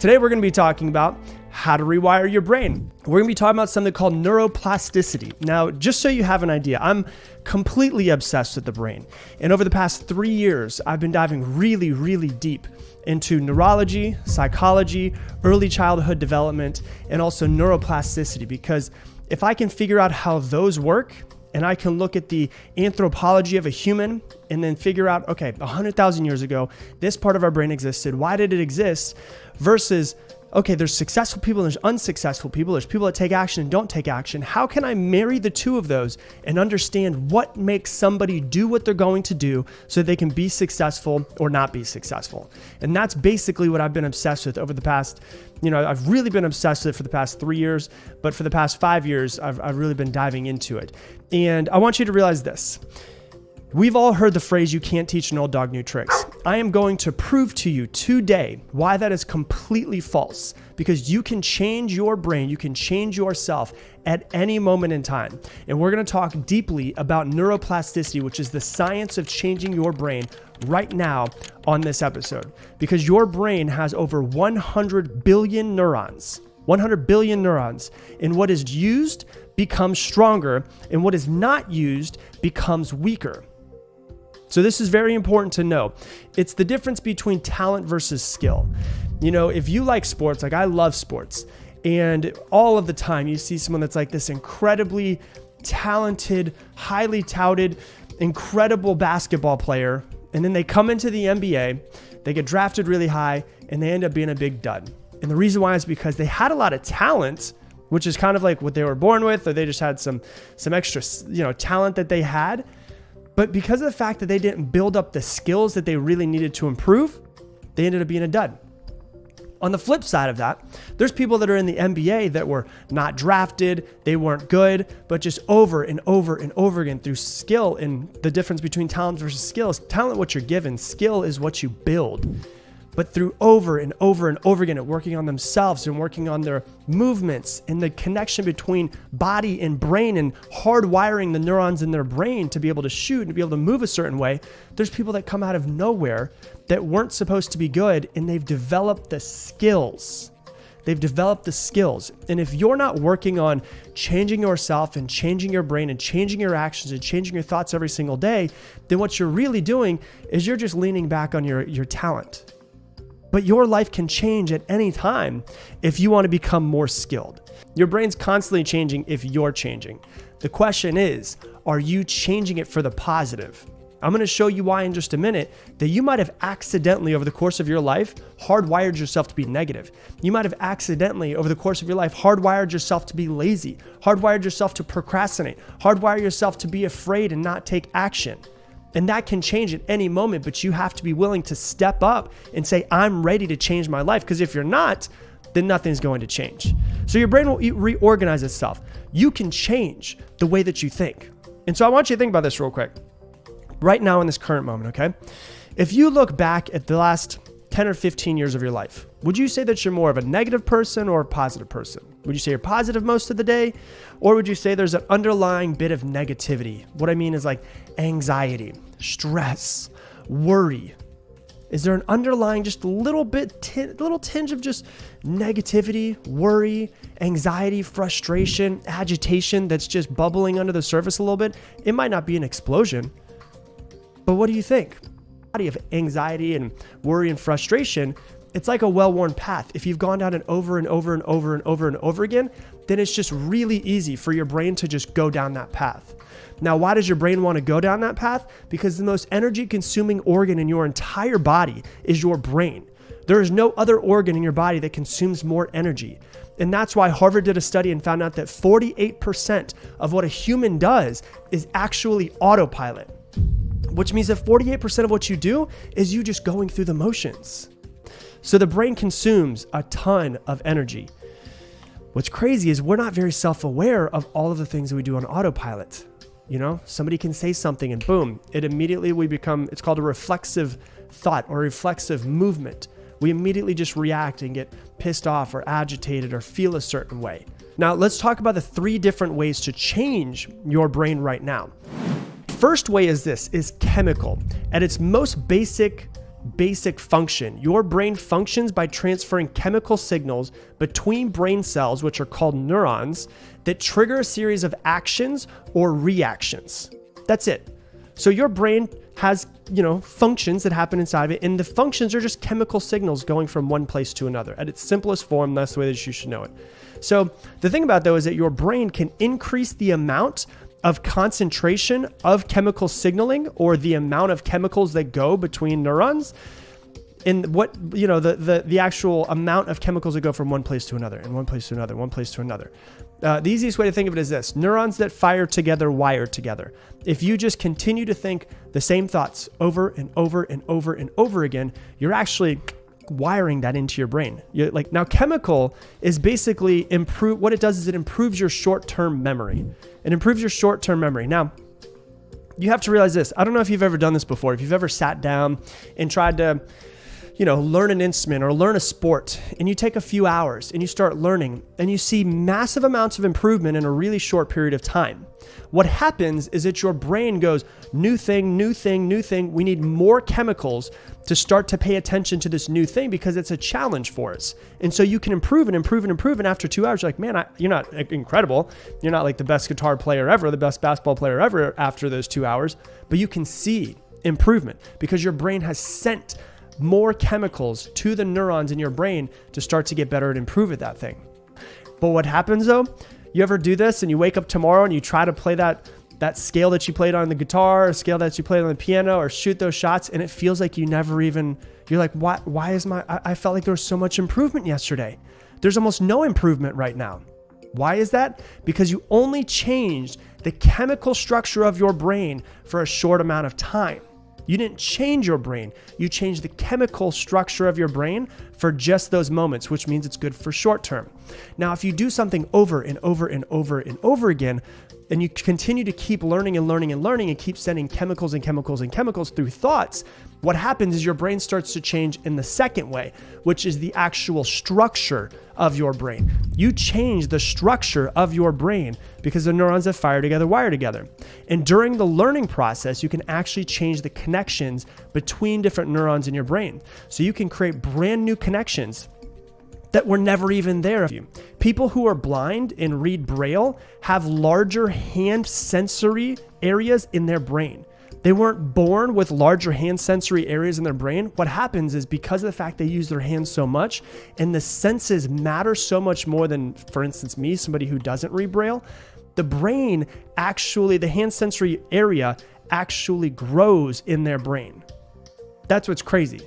Today, we're going to be talking about how to rewire your brain. We're going to be talking about something called neuroplasticity. Now, just so you have an idea, I'm completely obsessed with the brain. And over the past 3 years, I've been diving really, really deep into neurology, psychology, early childhood development, and also neuroplasticity. Because if I can figure out how those work, and I can look at the anthropology of a human and then figure out, okay, 100,000 years ago, this part of our brain existed. Why did it exist? Versus, okay, there's successful people, there's unsuccessful people, there's people that take action and don't take action. How can I marry the two of those and understand what makes somebody do what they're going to do so they can be successful or not be successful? And that's basically what I've been obsessed with over the past, I've really been obsessed with it for the past 3 years, but for the past 5 years, I've really been diving into it. And I want you to realize this. We've all heard the phrase, you can't teach an old dog new tricks. I am going to prove to you today why that is completely false, because you can change your brain, you can change yourself at any moment in time. And we're going to talk deeply about neuroplasticity, which is the science of changing your brain right now on this episode, because your brain has over 100 billion neurons. 100 billion neurons, and what is used becomes stronger, and what is not used becomes weaker. So this is very important to know. It's the difference between talent versus skill. If you like sports, like I love sports, and all of the time you see someone that's like this incredibly talented, highly touted, incredible basketball player, and then they come into the NBA, they get drafted really high, and they end up being a big dud. And the reason why is because they had a lot of talent, which is kind of like what they were born with, or they just had some extra, talent that they had. But because of the fact that they didn't build up the skills that they really needed to improve, they ended up being a dud. On the flip side of that, there's people that are in the NBA that were not drafted, they weren't good, but just over and over and over again through skill. And the difference between talent versus skill is talent what you're given, skill is what you build. But through over and over and over again at working on themselves and working on their movements and the connection between body and brain and hardwiring the neurons in their brain to be able to shoot and to be able to move a certain way, there's people that come out of nowhere that weren't supposed to be good, and they've developed the skills. They've developed the skills. And if you're not working on changing yourself and changing your brain and changing your actions and changing your thoughts every single day, then what you're really doing is you're just leaning back on your talent. But your life can change at any time if you want to become more skilled. Your brain's constantly changing if you're changing. The question is, are you changing it for the positive? I'm going to show you why in just a minute that you might have accidentally over the course of your life hardwired yourself to be negative. You might have accidentally over the course of your life hardwired yourself to be lazy, hardwired yourself to procrastinate, hardwired yourself to be afraid and not take action. And that can change at any moment, but you have to be willing to step up and say, I'm ready to change my life. Because if you're not, then nothing's going to change. So your brain will reorganize itself. You can change the way that you think. And so I want you to think about this real quick. Right now in this current moment, okay? If you look back at the last 10 or 15 years of your life, would you say that you're more of a negative person or a positive person? Would you say you're positive most of the day? Or would you say there's an underlying bit of negativity? What I mean is like anxiety, stress, worry. Is there an underlying just a little tinge of just negativity, worry, anxiety, frustration, agitation that's just bubbling under the surface a little bit? It might not be an explosion, but what do you think? Of anxiety and worry and frustration, it's like a well-worn path. If you've gone down it over and over and over and over and over again, then it's just really easy for your brain to just go down that path. Now, why does your brain want to go down that path? Because the most energy-consuming organ in your entire body is your brain. There is no other organ in your body that consumes more energy. And that's why Harvard did a study and found out that 48% of what a human does is actually autopilot. Which means that 48% of what you do is you just going through the motions. So the brain consumes a ton of energy. What's crazy is we're not very self-aware of all of the things that we do on autopilot. Somebody can say something and boom, it's called a reflexive thought or reflexive movement. We immediately just react and get pissed off or agitated or feel a certain way. Now let's talk about the 3 different ways to change your brain right now. First way is chemical. At its most basic basic function. Your brain functions by transferring chemical signals between brain cells, which are called neurons, that trigger a series of actions or reactions. That's it. So your brain has, functions that happen inside of it, and the functions are just chemical signals going from one place to another. At its simplest form, that's the way that you should know it. So the thing about though is that your brain can increase the amount of concentration of chemical signaling, or the amount of chemicals that go between neurons, in the actual amount of chemicals that go from one place to another, and one place to another, one place to another. The easiest way to think of it is this: neurons that fire together wire together. If you just continue to think the same thoughts over and over and over and over again, you're actually wiring that into your brain. Now, chemical is basically what it does is it improves your short-term memory. It improves your short-term memory. Now, you have to realize this. I don't know if you've ever done this before. If you've ever sat down and tried to, learn an instrument or learn a sport, and you take a few hours and you start learning and you see massive amounts of improvement in a really short period of time. What happens is that your brain goes, new thing, new thing, new thing. We need more chemicals to start to pay attention to this new thing because it's a challenge for us. And so you can improve and improve and improve. And after 2 hours, you're like, man, you're not incredible. You're not like the best guitar player ever, the best basketball player ever after those 2 hours, but you can see improvement because your brain has sent more chemicals to the neurons in your brain to start to get better and improve at that thing. But what happens though, you ever do this and you wake up tomorrow and you try to play that scale that you played on the guitar, or scale that you played on the piano, or shoot those shots, and it feels like you're like, why is I felt like there was so much improvement yesterday. There's almost no improvement right now. Why is that? Because you only changed the chemical structure of your brain for a short amount of time. You didn't change your brain. You changed the chemical structure of your brain for just those moments, which means it's good for short term. Now, if you do something over and over and over and over again, and you continue to keep learning and learning and learning and keep sending chemicals and chemicals and chemicals through thoughts, what happens is your brain starts to change in the second way, which is the actual structure of your brain. You change the structure of your brain because the neurons that fire together wire together. And during the learning process, you can actually change the connections between different neurons in your brain. So you can create brand new connections that were never even there. People who are blind and read Braille have larger hand sensory areas in their brain. They weren't born with larger hand sensory areas in their brain. What happens is because of the fact they use their hands so much and the senses matter so much more than, for instance, me, somebody who doesn't read Braille, the brain actually, the hand sensory area actually grows in their brain. That's what's crazy.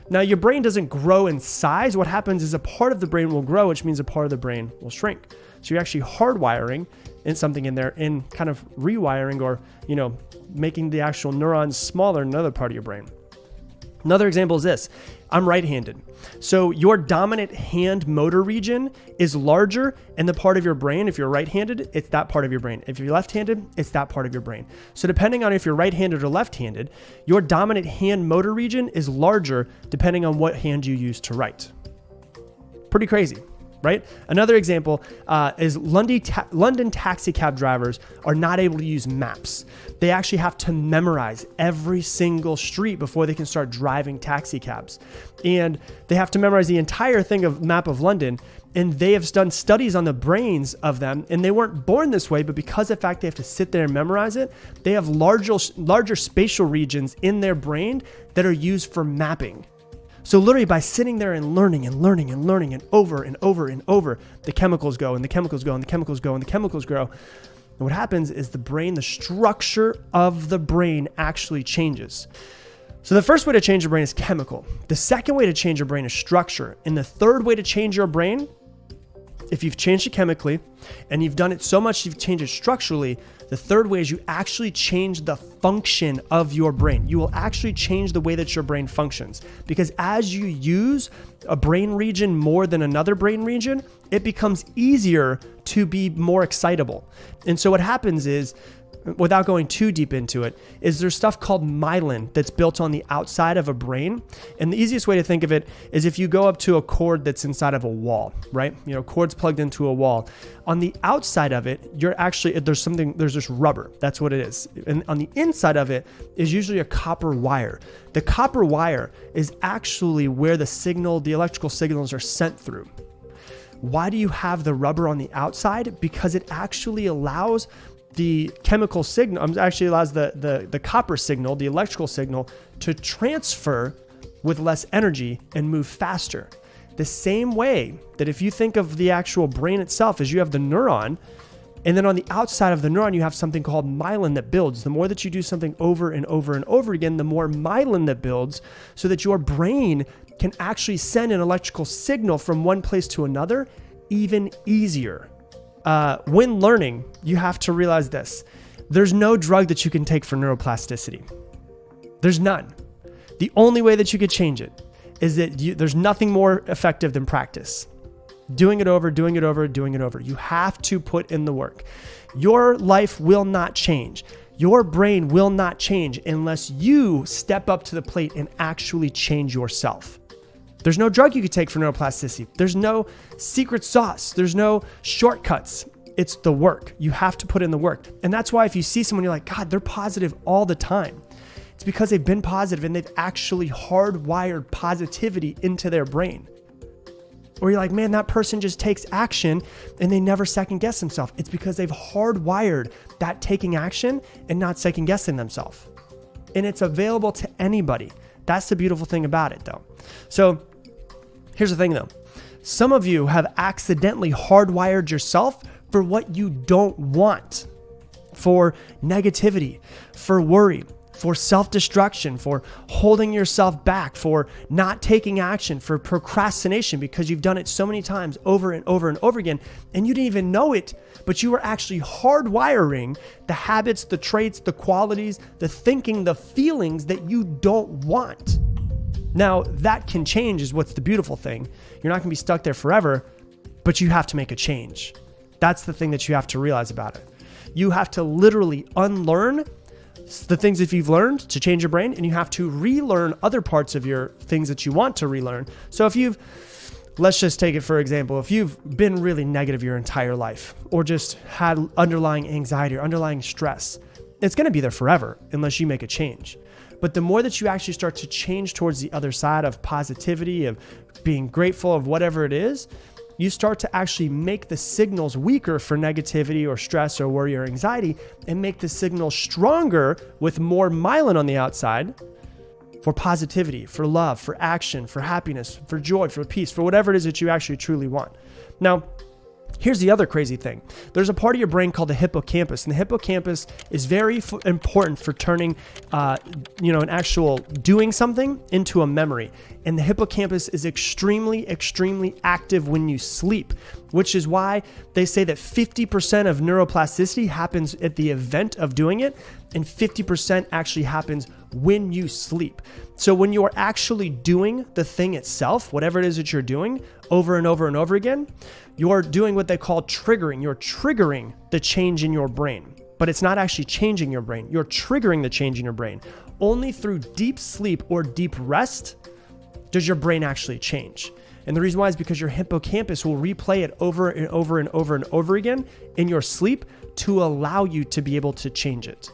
Now, your brain doesn't grow in size. What happens is a part of the brain will grow, which means a part of the brain will shrink. So you're actually hardwiring in something in there and kind of rewiring or, making the actual neurons smaller in another part of your brain. Another example is this. I'm right-handed. So your dominant hand motor region is larger in the part of your brain. If you're right-handed, it's that part of your brain. If you're left-handed, it's that part of your brain. So depending on if you're right-handed or left-handed, your dominant hand motor region is larger depending on what hand you use to write. Pretty crazy, right? Another example is London taxi cab drivers are not able to use maps. They actually have to memorize every single street before they can start driving taxi cabs. And they have to memorize the entire map of London. And they have done studies on the brains of them, and they weren't born this way, but because of the fact they have to sit there and memorize it, they have larger spatial regions in their brain that are used for mapping. So literally by sitting there and learning and learning and learning and over and over and over, the chemicals go and the chemicals go and the chemicals go and the chemicals grow. And what happens is the structure of the brain actually changes. So the first way to change your brain is chemical. The second way to change your brain is structure. And the third way to change your brain, if you've changed it chemically and you've done it so much you've changed it structurally, the third way is you actually change the function of your brain. You will actually change the way that your brain functions, because as you use a brain region more than another brain region, it becomes easier to be more excitable. And so what happens is without going too deep into it, is there's stuff called myelin that's built on the outside of a brain. And the easiest way to think of it is if you go up to a cord that's inside of a wall, right? Cords plugged into a wall. On the outside of it, there's just rubber. That's what it is. And on the inside of it is usually a copper wire. The copper wire is actually where the electrical signals are sent through. Why do you have the rubber on the outside? Because it actually allows the chemical signal, actually allows the copper signal, the electrical signal, to transfer with less energy and move faster. The same way that if you think of the actual brain itself as you have the neuron, and then on the outside of the neuron, you have something called myelin that builds. The more that you do something over and over and over again, the more myelin that builds so that your brain can actually send an electrical signal from one place to another even easier. When learning, you have to realize this. There's no drug that you can take for neuroplasticity. There's none. The only way that you could change it is that there's nothing more effective than practice. Doing it over, doing it over, doing it over. You have to put in the work. Your life will not change. Your brain will not change unless you step up to the plate and actually change yourself. There's no drug you could take for neuroplasticity. There's no secret sauce. There's no shortcuts. It's the work. You have to put in the work. And that's why if you see someone, you're like, God, they're positive all the time. It's because they've been positive and they've actually hardwired positivity into their brain. Or you're like, man, that person just takes action and they never second guess themselves. It's because they've hardwired that taking action and not second guessing themselves. And it's available to anybody. That's the beautiful thing about it though. So here's the thing though. Some of you have accidentally hardwired yourself for what you don't want, for negativity, for worry, for self-destruction, for holding yourself back, for not taking action, for procrastination, because you've done it so many times over and over and over again, and you didn't even know it, but you were actually hardwiring the habits, the traits, the qualities, the thinking, the feelings that you don't want. Now, that can change is what's the beautiful thing. You're not going to be stuck there forever, but you have to make a change. That's the thing that you have to realize about it. You have to literally unlearn the things that you've learned to change your brain, and you have to relearn other parts of your things that you want to relearn. So let's just take it for example, if you've been really negative your entire life or just had underlying anxiety or underlying stress, it's going to be there forever unless you make a change. But the more that you actually start to change towards the other side of positivity, of being grateful, of whatever it is, you start to actually make the signals weaker for negativity or stress or worry or anxiety and make the signals stronger with more myelin on the outside for positivity, for love, for action, for happiness, for joy, for peace, for whatever it is that you actually truly want. Now, here's the other crazy thing. There's a part of your brain called the hippocampus, and the hippocampus is very important for turning, an actual doing something into a memory. And the hippocampus is extremely, extremely active when you sleep, which is why they say that 50% of neuroplasticity happens at the event of doing it, and 50% actually happens when you sleep. So when you're actually doing the thing itself, whatever it is that you're doing over and over and over again, you're doing what they call triggering. You're triggering the change in your brain, but it's not actually changing your brain. You're triggering the change in your brain. Only through deep sleep or deep rest does your brain actually change. And the reason why is because your hippocampus will replay it over and over and over and over again in your sleep to allow you to be able to change it.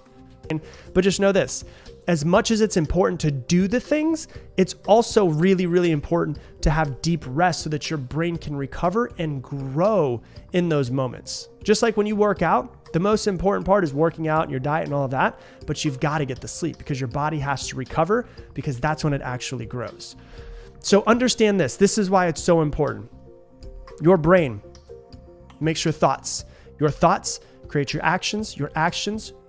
But just know this, as much as it's important to do the things, it's also really, really important to have deep rest so that your brain can recover and grow in those moments. Just like when you work out, the most important part is working out and your diet and all of that, but you've got to get the sleep because your body has to recover because that's when it actually grows. So understand this. This is why it's so important. Your brain makes your thoughts. Your thoughts create your actions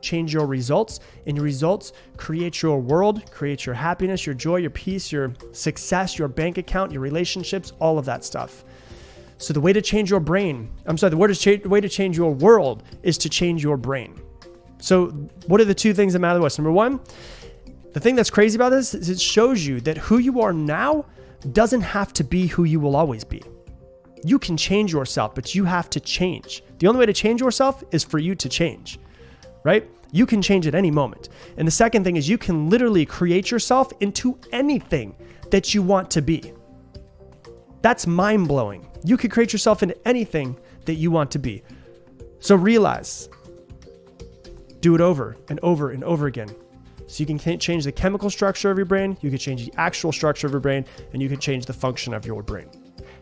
change your results, and your results create your world, create your happiness, your joy, your peace, your success, your bank account, your relationships, all of that stuff. So the way to change your brain, the way to change your world is to change your brain. So what are the two things that matter most? Number one, the thing that's crazy about this is it shows you that who you are now doesn't have to be who you will always be. You can change yourself, but you have to change. The only way to change yourself is for you to change, right? You can change at any moment. And the second thing is you can literally create yourself into anything that you want to be. That's mind-blowing. You could create yourself into anything that you want to be. So realize, do it over and over and over again. So you can change the chemical structure of your brain, you can change the actual structure of your brain, and you can change the function of your brain.